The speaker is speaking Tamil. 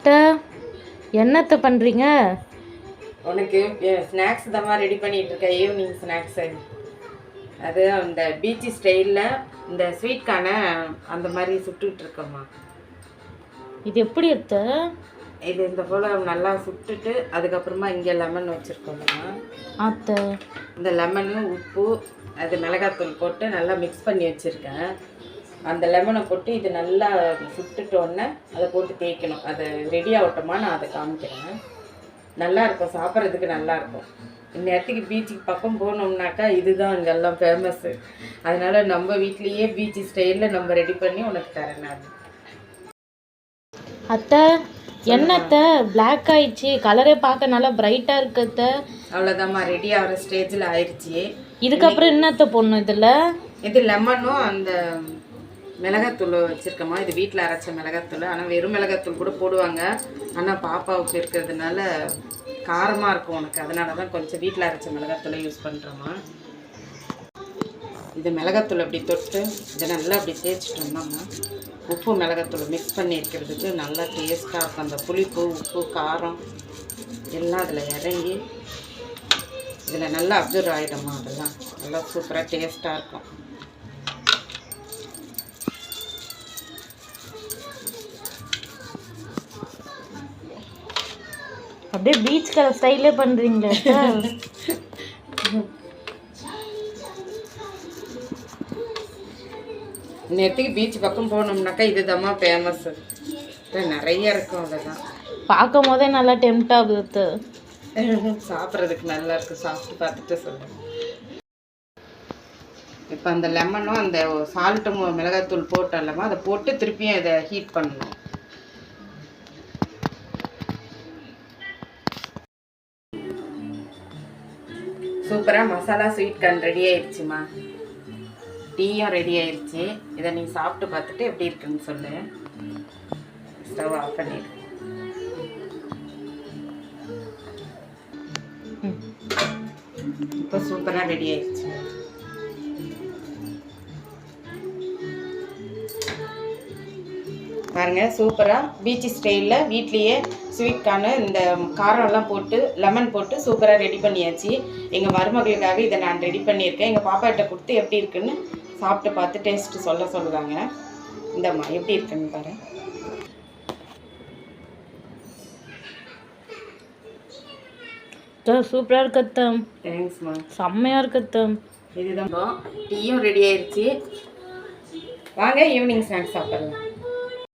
அத்தை என்னத்தை பண்ணுறீங்க? உனக்கு ஸ்நாக்ஸ் தான் ரெடி பண்ணிட்டு இருக்கேன். ஈவினிங் ஸ்நாக்ஸு அது அந்த பீச் ஸ்டைலில் இந்த ஸ்வீட் கார்னை அந்த மாதிரி சுட்டுக்கிட்டு இருக்கோம்மா. இது எப்படி அத்தை? இது இந்த போல் நல்லா சுட்டுட்டு அதுக்கப்புறமா இங்கே லெமன் வச்சுருக்கோம்மா. அத்தை இந்த லெமனு உப்பு அது மிளகாத்தூள் போட்டு நல்லா மிக்ஸ் பண்ணி வச்சுருக்கேன். அந்த லெமனை போட்டு இது நல்லா சுட்டுட்டோன்னே அதை போட்டு தேய்க்கணும். அது ரெடி ஆகட்டோமா நான் அதை காமிக்கிறேன். நல்லாயிருக்கும், சாப்பிட்றதுக்கு நல்லாயிருக்கும். இந்நேரத்துக்கு பீச்சுக்கு பக்கம் போனோம்னாக்கா இதுதான் இங்கெல்லாம் ஃபேமஸ்ஸு. அதனால் நம்ம வீட்லேயே பீச் ஸ்டைலில் நம்ம ரெடி பண்ணி உனக்கு தரேன் நான். அத்தை என்ன அத்தை பிளாக் ஆயிடுச்சு, கலரே பார்க்க நல்லா பிரைட்டாக இருக்கு அத்தை. அவ்வளோதாம்மா, ரெடி ஆகிற ஸ்டேஜில் ஆயிடுச்சு. இதுக்கப்புறம் என்னத்தை போடணும் இதில்? இது லெமனும் அந்த மிளகாத்தூள் வச்சுருக்கோம்மா. இது வீட்டில் அரைச்ச மிளகாத்தூள். ஆனால் வெறும் மிளகாத்தூள் கூட போடுவாங்க. ஆனால் பாப்பாவுக்கு இருக்கிறதுனால காரமாக இருக்கும் உனக்கு, அதனால தான் கொஞ்சம் வீட்டில் அரைச்ச மிளகாத்தூளை யூஸ் பண்ணுறோம்மா. இது மிளகாத்தூள் அப்படி தொட்டு இதை நல்லா அப்படி தேய்ச்சிட்டோம்னா உப்பு மிளகாத்தூள் மிக்ஸ் பண்ணி இருக்கிறதுக்கு நல்லா டேஸ்ட்டாக இருக்கும். அந்த புளிப்பு உப்பு காரம் எல்லாம் அதில் இறங்கி இதில் நல்லா அப்சர்வ் ஆகிடும்மா. அதெல்லாம் நல்லா சூப்பராக டேஸ்ட்டாக இருக்கும். அப்படியே பீச் கலர் ஸ்டைலே பண்ணுறீங்களே. நேற்றுக்கு பீச் பக்கம் போனோம்னாக்கா இதுதாம்மா ஃபேமஸ்ஸு. நிறைய இருக்கும். அதெல்லாம் பார்க்கும் போதே நல்லா டெம்ட் ஆகுது. சாப்பிட்றதுக்கு நல்லா இருக்குது. சாப்பிட்டு பார்த்துட்டு சொல்லுங்கள். இப்போ அந்த லெமனும் அந்த சால்ட்டும் மிளகாத்தூள் போட்டோம்லம்மா, அதை போட்டு திருப்பியும் இதை ஹீட் பண்ணணும். சூப்பராக மசாலா ஸ்வீட் கார்ன் ரெடி ஆயிடுச்சுமா. டீயும் ரெடி ஆயிடுச்சு. இதை நீ சாப்பிட்டு பார்த்துட்டு எப்படி இருக்குன்னு சொல்லு. ஸ்டவ் ஆஃப் பண்ணிடு. இப்போ சூப்பராக ரெடி ஆயிடுச்சு. பாருங்க, சூப்பராக பீச் ஸ்டைலில் வீட்லேயே ஸ்வீட் கார்னு இந்த காரம்லாம் போட்டு லெமன் போட்டு சூப்பராக ரெடி பண்ணியாச்சு. எங்கள் மருமகளுக்காக இதை நான் ரெடி பண்ணியிருக்கேன். எங்கள் பாப்பாக்கிட்ட கொடுத்து எப்படி இருக்குன்னு சாப்பிட்டு பார்த்து டேஸ்ட்டு சொல்லுவாங்க. இந்தம்மா எப்படி இருக்குன்னு பாரு. சூப்பராக இருக்கத்தம். தேங்க்ஸ்மா, செம்மையாக இருக்கத்தம். இதுதான் டீயும் ரெடி ஆயிடுச்சு. வாங்க ஈவினிங் ஸ்நாக்ஸ் சாப்பிடலாம்.